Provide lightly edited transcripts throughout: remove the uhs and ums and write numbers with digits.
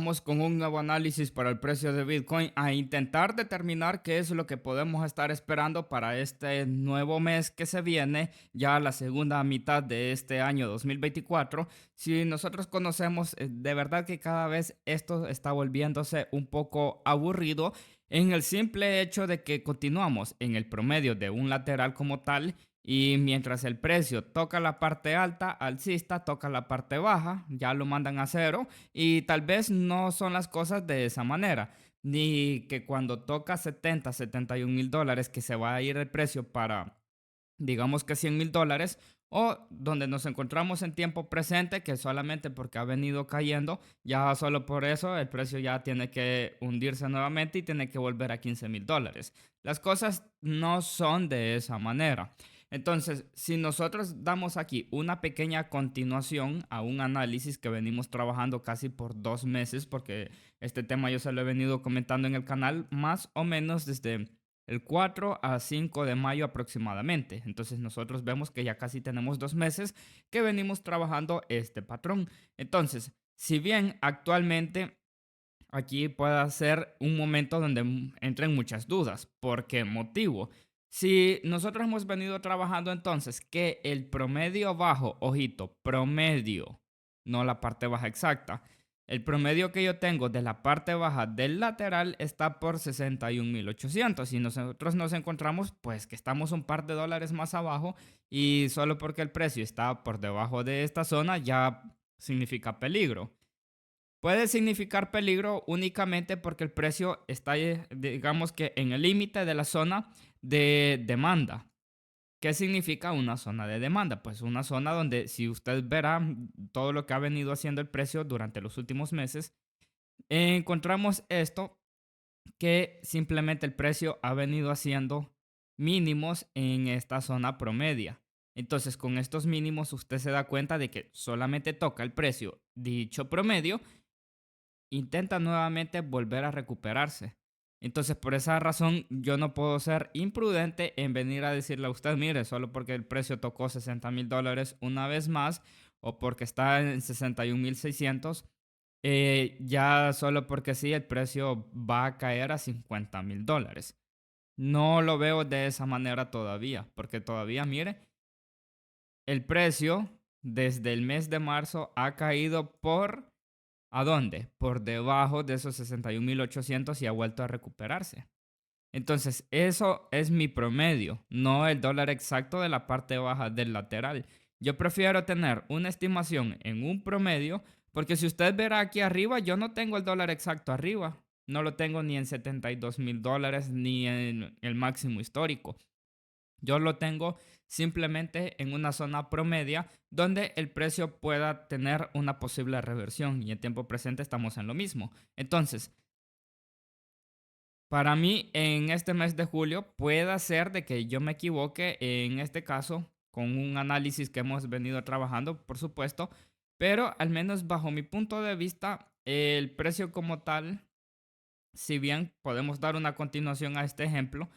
vamos con un nuevo análisis para el precio de Bitcoin a intentar determinar qué es lo que podemos estar esperando para este nuevo mes que se viene, ya la segunda mitad de este año 2024. Si nosotros conocemos, de verdad que cada vez esto está volviéndose un poco aburrido en el simple hecho de que continuamos en el promedio de un lateral como tal. Y mientras el precio toca la parte alta, alcista, toca la parte baja, ya lo mandan a cero. Y tal vez no son las cosas de esa manera. Ni que cuando toca 70, 71 mil dólares que se va a ir el precio para, digamos que 100 mil dólares. O donde nos encontramos en tiempo presente, que solamente porque ha venido cayendo, ya solo por eso el precio ya tiene que hundirse nuevamente y tiene que volver a 15 mil dólares. Las cosas no son de esa manera. Entonces, si nosotros damos aquí una pequeña continuación a un análisis que venimos trabajando casi por 2 meses, porque este tema yo se lo he venido comentando en el canal más o menos desde el 4 a 5 de mayo aproximadamente. Entonces nosotros vemos que ya casi tenemos 2 meses que venimos trabajando este patrón. Entonces, si bien actualmente aquí puede ser un momento donde entren muchas dudas. ¿Por qué motivo? Si nosotros hemos venido trabajando entonces que el promedio bajo, ojito, promedio, no la parte baja exacta, el promedio que yo tengo de la parte baja del lateral está por 61.800 y nosotros nos encontramos pues que estamos un par de dólares más abajo y solo porque el precio está por debajo de esta zona ya significa peligro. Puede significar peligro únicamente porque el precio está, digamos que en el límite de la zona de demanda. ¿Qué significa una zona de demanda? Pues una zona donde si usted verá todo lo que ha venido haciendo el precio durante los últimos meses, encontramos esto que simplemente el precio ha venido haciendo mínimos en esta zona promedia. Entonces, con estos mínimos usted se da cuenta de que solamente toca el precio dicho promedio, intenta nuevamente volver a recuperarse. Entonces, por esa razón, yo no puedo ser imprudente en venir a decirle a usted, mire, solo porque el precio tocó 60 mil dólares una vez más o porque está en 61.600, ya solo porque sí, el precio va a caer a 50 mil dólares. No lo veo de esa manera todavía, porque todavía, mire, el precio desde el mes de marzo ha caído por ¿a dónde? Por debajo de esos 61.800 y ha vuelto a recuperarse. Entonces, eso es mi promedio, no el dólar exacto de la parte baja del lateral. Yo prefiero tener una estimación en un promedio, porque si usted verá aquí arriba, yo no tengo el dólar exacto arriba. No lo tengo ni en 72 mil dólares ni en el máximo histórico. Yo lo tengo simplemente en una zona promedia donde el precio pueda tener una posible reversión y en tiempo presente estamos en lo mismo. Entonces, para mí en este mes de julio puede ser de que yo me equivoque en este caso con un análisis que hemos venido trabajando, por supuesto, pero al menos bajo mi punto de vista, el precio como tal, si bien podemos dar una continuación a este ejemplo,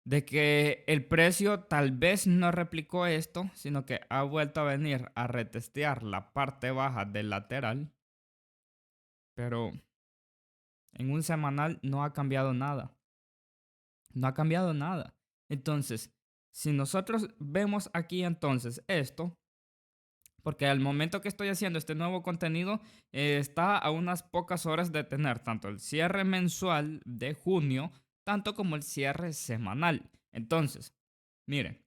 de que el precio tal vez no replicó esto, sino que ha vuelto a venir a retestear la parte baja del lateral, pero en un semanal no ha cambiado nada. No ha cambiado nada. Entonces, si nosotros vemos aquí entonces esto, porque al momento que estoy haciendo este nuevo contenido, está a unas pocas horas de tener tanto el cierre mensual de junio, tanto como el cierre semanal. Entonces, miren,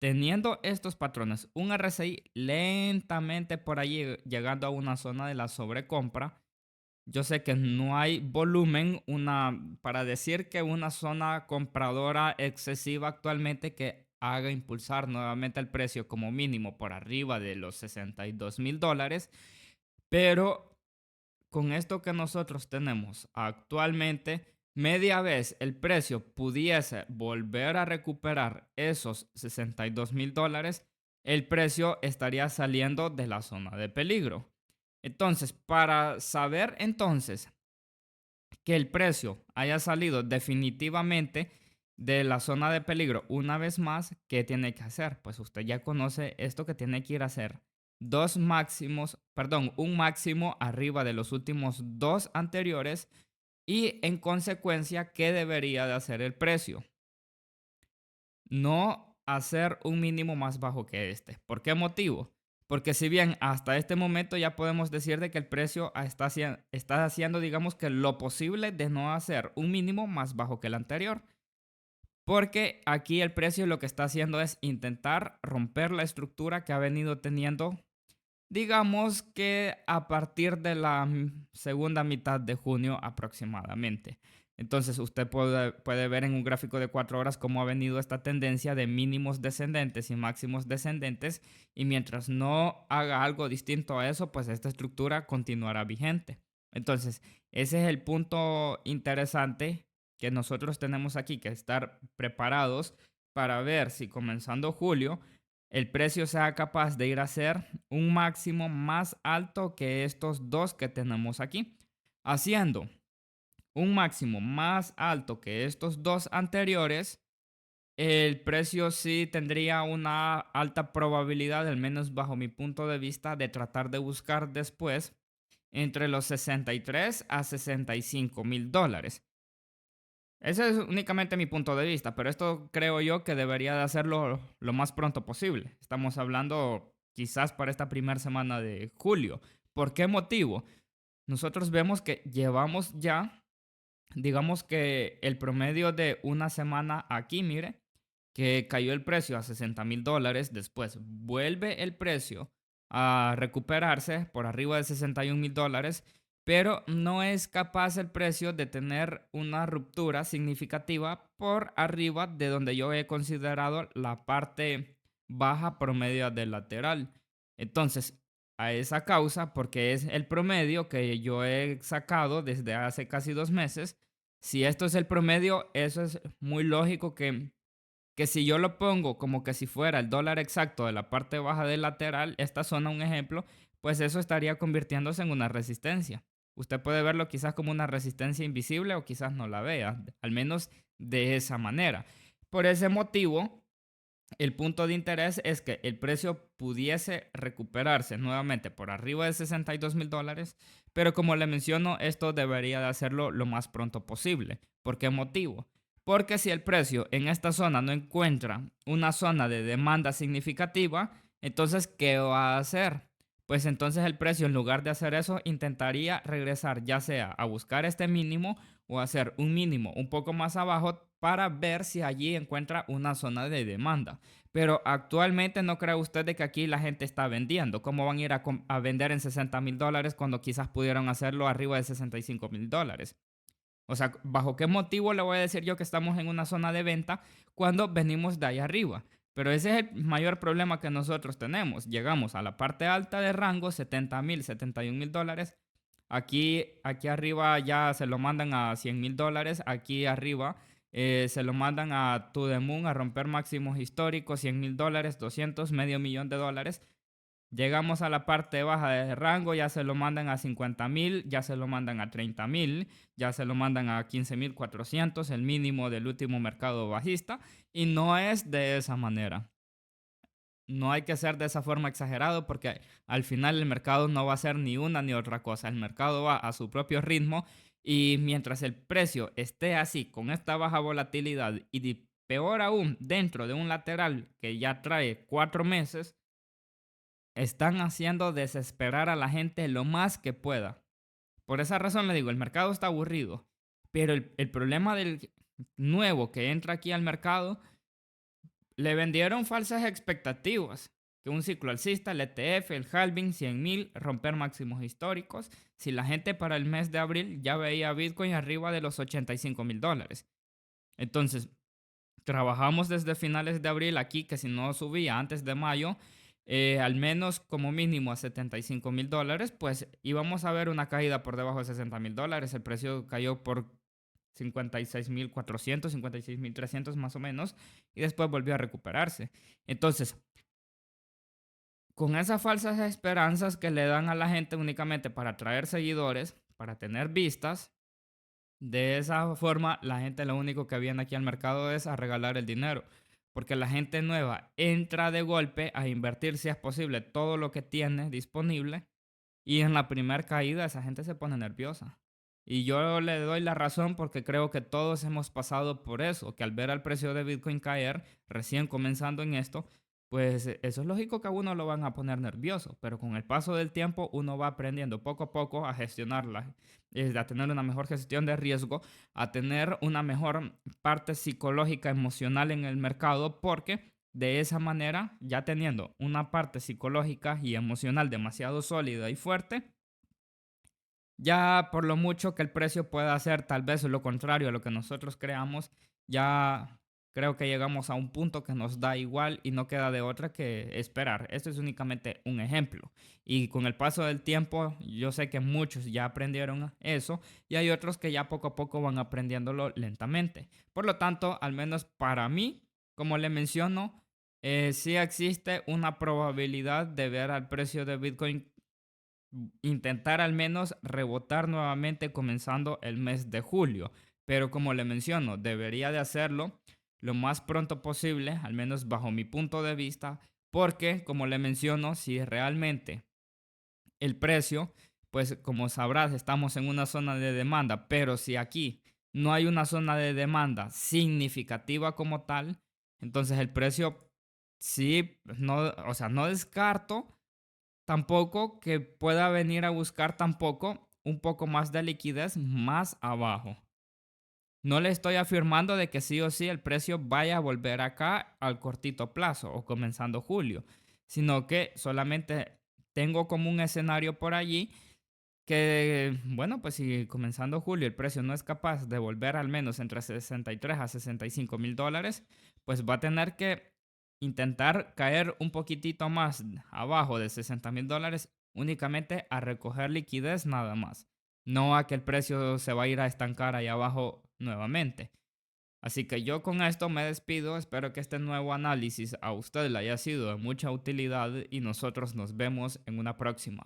teniendo estos patrones, un RSI lentamente por allí llegando a una zona de la sobrecompra, yo sé que no hay volumen para decir que una zona compradora excesiva actualmente que haga impulsar nuevamente el precio como mínimo por arriba de los 62 mil dólares, pero con esto que nosotros tenemos actualmente, media vez el precio pudiese volver a recuperar esos 62 mil dólares, el precio estaría saliendo de la zona de peligro. Entonces, para saber entonces que el precio haya salido definitivamente de la zona de peligro una vez más, ¿qué tiene que hacer? Pues usted ya conoce esto que tiene que ir a hacer. un máximo arriba de los últimos dos anteriores y en consecuencia, ¿qué debería de hacer el precio? No hacer un mínimo más bajo que este. ¿Por qué motivo? Porque si bien hasta este momento ya podemos decir de que el precio está haciendo, digamos que lo posible de no hacer un mínimo más bajo que el anterior. Porque aquí el precio lo que está haciendo es intentar romper la estructura que ha venido teniendo, digamos que a partir de la segunda mitad de junio aproximadamente. Entonces usted puede ver en un gráfico de 4 horas cómo ha venido esta tendencia de mínimos descendentes y máximos descendentes y mientras no haga algo distinto a eso, pues esta estructura continuará vigente. Entonces, ese es el punto interesante que nosotros tenemos aquí que estar preparados para ver si comenzando julio el precio sea capaz de ir a ser un máximo más alto que estos dos que tenemos aquí, haciendo un máximo más alto que estos dos anteriores. El precio sí tendría una alta probabilidad, al menos bajo mi punto de vista, de tratar de buscar después entre los 63 a 65 mil dólares. Ese es únicamente mi punto de vista, pero esto creo yo que debería de hacerlo lo más pronto posible. Estamos hablando quizás para esta primera semana de julio. ¿Por qué motivo? Nosotros vemos que llevamos ya, digamos que el promedio de una semana aquí, mire, que cayó el precio a 60 mil dólares, después vuelve el precio a recuperarse por arriba de 61 mil dólares, pero no es capaz el precio de tener una ruptura significativa por arriba de donde yo he considerado la parte baja promedio del lateral. Entonces, a esa causa, porque es el promedio que yo he sacado desde hace casi 2 meses, si esto es el promedio, eso es muy lógico que si yo lo pongo como que si fuera el dólar exacto de la parte baja del lateral, esta zona un ejemplo, pues eso estaría convirtiéndose en una resistencia. Usted puede verlo quizás como una resistencia invisible o quizás no la vea, al menos de esa manera. Por ese motivo, el punto de interés es que el precio pudiese recuperarse nuevamente por arriba de 62 mil dólares, pero como le menciono, esto debería de hacerlo lo más pronto posible. ¿Por qué motivo? Porque si el precio en esta zona no encuentra una zona de demanda significativa, entonces, ¿qué va a hacer? Pues entonces el precio, en lugar de hacer eso, intentaría regresar ya sea a buscar este mínimo o hacer un mínimo un poco más abajo para ver si allí encuentra una zona de demanda. Pero actualmente no cree usted de que aquí la gente está vendiendo. ¿Cómo van a ir a vender en 60 mil dólares cuando quizás pudieron hacerlo arriba de 65 mil dólares? O sea, ¿bajo qué motivo le voy a decir yo que estamos en una zona de venta cuando venimos de ahí arriba? Pero ese es el mayor problema que nosotros tenemos. Llegamos a la parte alta de rango, 70 mil, 71 mil dólares. Aquí arriba ya se lo mandan a 100 mil dólares. Aquí arriba se lo mandan a To The Moon a romper máximos históricos, 100 mil dólares, 200, medio millón de dólares. Llegamos a la parte baja de rango, ya se lo mandan a 50 mil, ya se lo mandan a 30 mil, ya se lo mandan a 15.400, el mínimo del último mercado bajista, y no es de esa manera. No hay que ser de esa forma exagerado porque al final el mercado no va a ser ni una ni otra cosa. El mercado va a su propio ritmo y mientras el precio esté así, con esta baja volatilidad y peor aún dentro de un lateral que ya trae 4 meses, están haciendo desesperar a la gente lo más que pueda. Por esa razón le digo, el mercado está aburrido, pero el problema del nuevo que entra aquí al mercado, le vendieron falsas expectativas. Que un ciclo alcista, el ETF, el halving, 100 mil, romper máximos históricos. Si la gente para el mes de abril ya veía Bitcoin arriba de los 85 mil dólares. Entonces, trabajamos desde finales de abril aquí, que si no subía antes de mayo, al menos como mínimo a 75 mil dólares, pues íbamos a ver una caída por debajo de 60 mil dólares. El precio cayó por 56 mil 400, 56 mil 300 más o menos, y después volvió a recuperarse. Entonces, con esas falsas esperanzas que le dan a la gente únicamente para atraer seguidores, para tener vistas, de esa forma la gente lo único que viene aquí al mercado es a regalar el dinero. porque la gente nueva entra de golpe a invertir, si es posible, todo lo que tiene disponible y en la primera caída esa gente se pone nerviosa. Y yo le doy la razón porque creo que todos hemos pasado por eso, que al ver al precio de Bitcoin caer, recién comenzando en esto, pues eso es lógico que a uno lo van a poner nervioso, pero con el paso del tiempo uno va aprendiendo poco a poco a gestionarla, a tener una mejor gestión de riesgo, a tener una mejor parte psicológica, emocional en el mercado, porque de esa manera, ya teniendo una parte psicológica y emocional demasiado sólida y fuerte, ya por lo mucho que el precio pueda hacer tal vez lo contrario a lo que nosotros creamos, ya creo que llegamos a un punto que nos da igual y no queda de otra que esperar. Esto es únicamente un ejemplo. Y con el paso del tiempo, yo sé que muchos ya aprendieron eso y hay otros que ya poco a poco van aprendiéndolo lentamente. Por lo tanto, al menos para mí, como le menciono, sí existe una probabilidad de ver al precio de Bitcoin intentar al menos rebotar nuevamente comenzando el mes de julio. Pero como le menciono, debería de hacerlo lo más pronto posible, al menos bajo mi punto de vista, porque como le menciono, si realmente el precio, pues como sabrás, estamos en una zona de demanda, pero si aquí no hay una zona de demanda significativa como tal, entonces el precio sí, no, o sea, no descarto tampoco que pueda venir a buscar tampoco un poco más de liquidez más abajo. No le estoy afirmando de que sí o sí el precio vaya a volver acá al cortito plazo o comenzando julio, sino que solamente tengo como un escenario por allí que, bueno, pues si comenzando julio el precio no es capaz de volver al menos entre 63 a 65 mil dólares, pues va a tener que intentar caer un poquitito más abajo de 60 mil dólares únicamente a recoger liquidez nada más. No a que el precio se va a ir a estancar ahí abajo nuevamente. Así que yo con esto me despido, espero que este nuevo análisis a usted le haya sido de mucha utilidad y nosotros nos vemos en una próxima.